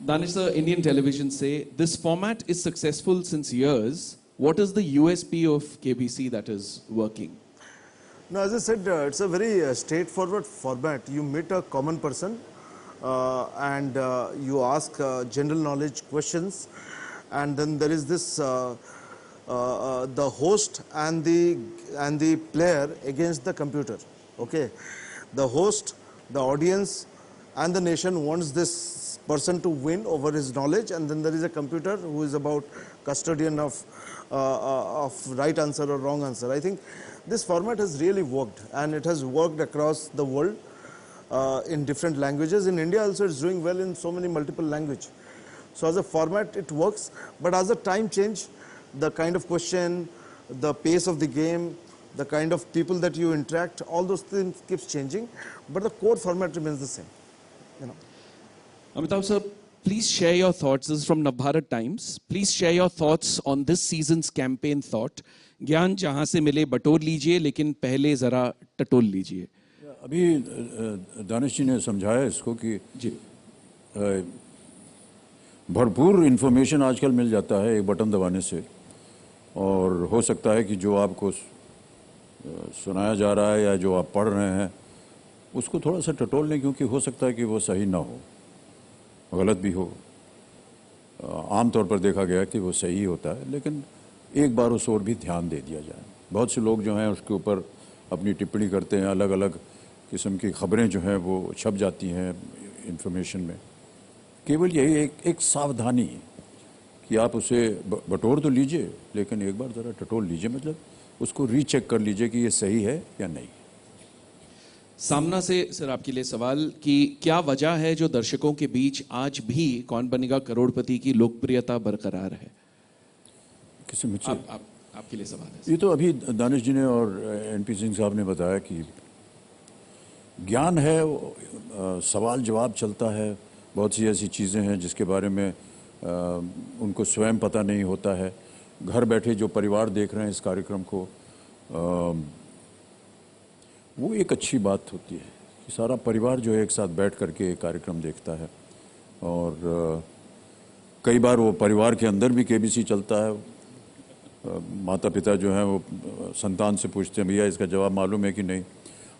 Danish sir, Indian television say this format is successful since years. What is the USP of KBC that is working? No, as I said, it's a very straightforward format. You meet a common person and you ask general knowledge questions, and then there is this the host and the player against the computer. Okay, the host, the audience, and the nation wants this person to win over his knowledge, and then there is a computer who is about custodian of right answer or wrong answer. I think this format has really worked, and it has worked across the world in different languages. In India also it's doing well in so many multiple languages. So as a format it works, but as the time change, the kind of question, the pace of the game, the kind of people that you interact, all those things keeps changing, but the core format remains the same. You know. Amitabh sir, please share your thoughts. This is from Navbharat Times. Please share your thoughts on this season's campaign thought. ज्ञान जहां से मिले बटोर लीजिए, लेकिन पहले जरा टटोल लीजिए. अभी दानिश जी ने समझाया इसको कि जी भरपूर इन्फॉर्मेशन आजकल मिल जाता है एक बटन दबाने से, और हो सकता है कि जो आपको सुनाया जा रहा है या जो आप पढ़ रहे हैं उसको थोड़ा सा टटोल लें, क्योंकि हो सकता है कि वो सही ना हो, गलत भी हो. आमतौर पर देखा गया कि वो सही होता है, लेकिन एक बार उस ओर भी ध्यान दे दिया जाए. बहुत से लोग जो हैं उसके ऊपर अपनी टिप्पणी करते हैं, अलग अलग किस्म की खबरें जो हैं वो छप जाती हैं इन्फॉर्मेशन में. केवल यही एक सावधानी कि आप उसे बटोर तो लीजिए, लेकिन एक बार ज़रा टटोल लीजिए, मतलब उसको रीचेक कर लीजिए कि ये सही है या नहीं. सामना से सर आपके लिए सवाल कि क्या वजह है जो दर्शकों के बीच आज भी कौन बनेगा करोड़पति की लोकप्रियता बरकरार है? किसी मुझसे आपके लिए सवाल है. ये तो अभी दानिश जी ने और एनपी सिंह साहब ने बताया कि ज्ञान है, सवाल जवाब चलता है, बहुत सी ऐसी चीज़ें हैं जिसके बारे में उनको स्वयं पता नहीं होता है. घर बैठे जो परिवार देख रहे हैं इस कार्यक्रम को, वो एक अच्छी बात होती है कि सारा परिवार जो है एक साथ बैठ करके एक कार्यक्रम देखता है. और कई बार वो परिवार के अंदर भी केबीसी चलता है. माता पिता जो हैं वो संतान से पूछते हैं, भैया इसका जवाब मालूम है कि नहीं.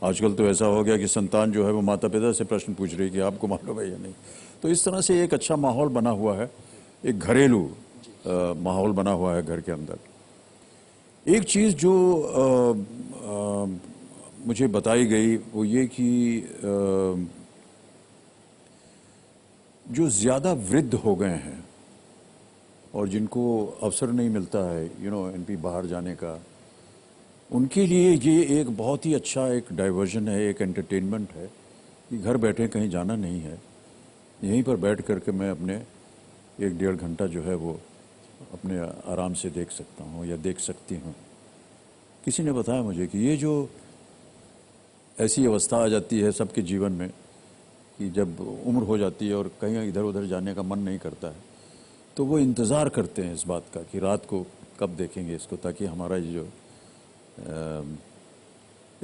आजकल तो ऐसा हो गया कि संतान जो है वो माता पिता से प्रश्न पूछ रही है कि आपको मालूम है या नहीं. तो इस तरह से एक अच्छा माहौल बना हुआ है, एक घरेलू माहौल बना हुआ है घर के अंदर. एक चीज़ जो मुझे बताई गई वो ये कि जो ज़्यादा वृद्ध हो गए हैं और जिनको अवसर नहीं मिलता है एनपी बाहर जाने का, उनके लिए ये एक बहुत ही अच्छा एक डाइवर्जन है, एक एंटरटेनमेंट है कि घर बैठे कहीं जाना नहीं है, यहीं पर बैठ करके मैं अपने 1-1.5 घंटा जो है वो अपने आराम से देख सकता हूँ या देख सकती हूँ. किसी ने बताया मुझे कि ये जो ऐसी अवस्था आ जाती है सबके जीवन में कि जब उम्र हो जाती है और कहीं इधर उधर जाने का मन नहीं करता है, तो वो इंतज़ार करते हैं इस बात का कि रात को कब देखेंगे इसको, ताकि हमारा ये जो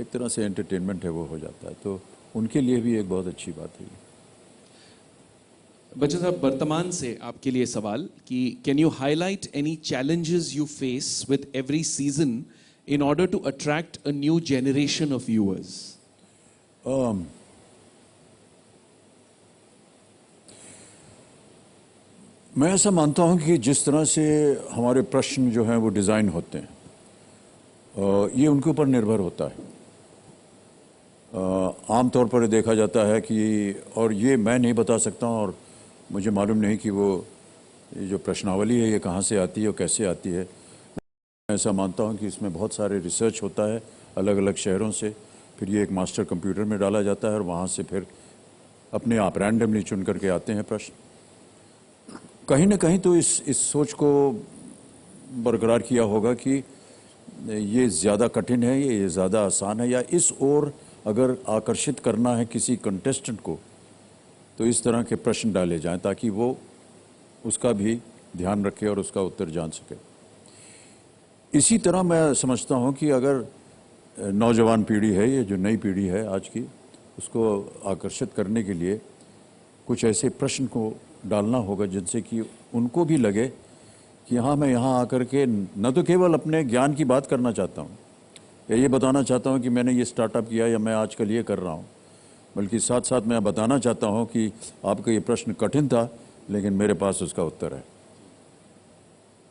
एक तरह से एंटरटेनमेंट है वो हो जाता है. तो उनके लिए भी एक बहुत अच्छी बात है. बच्चा साहब, वर्तमान से आपके लिए सवाल कि can you highlight any challenges you face with every season in order to attract a new generation of viewers? मैं ऐसा मानता हूं कि जिस तरह से हमारे प्रश्न जो हैं वो डिज़ाइन होते हैं, ये उनके ऊपर निर्भर होता है. आमतौर पर देखा जाता है कि, और ये मैं नहीं बता सकता और मुझे मालूम नहीं कि वो ये जो प्रश्नावली है ये कहाँ से आती है और कैसे आती है. ऐसा मानता हूं कि इसमें बहुत सारे रिसर्च होता है अलग अलग शहरों से, फिर ये एक मास्टर कंप्यूटर में डाला जाता है और वहाँ से फिर अपने आप रैंडमली चुन करके आते हैं प्रश्न. कहीं ना कहीं तो इस सोच को बरकरार किया होगा कि ये ज़्यादा कठिन है, ये ज़्यादा आसान है, या इस ओर अगर आकर्षित करना है किसी कंटेस्टेंट को तो इस तरह के प्रश्न डाले जाएं ताकि वो उसका भी ध्यान रखे और उसका उत्तर जान सके. इसी तरह मैं समझता हूं कि अगर नौजवान पीढ़ी है, ये जो नई पीढ़ी है आज की, उसको आकर्षित करने के लिए कुछ ऐसे प्रश्न को डालना होगा जिनसे कि उनको भी लगे कि हाँ, मैं यहाँ आकर के न तो केवल अपने ज्ञान की बात करना चाहता हूँ या ये बताना चाहता हूँ कि मैंने ये स्टार्टअप किया या मैं आजकल ये कर रहा हूँ, बल्कि साथ साथ मैं बताना चाहता हूँ कि आपका ये प्रश्न कठिन था लेकिन मेरे पास उसका उत्तर है।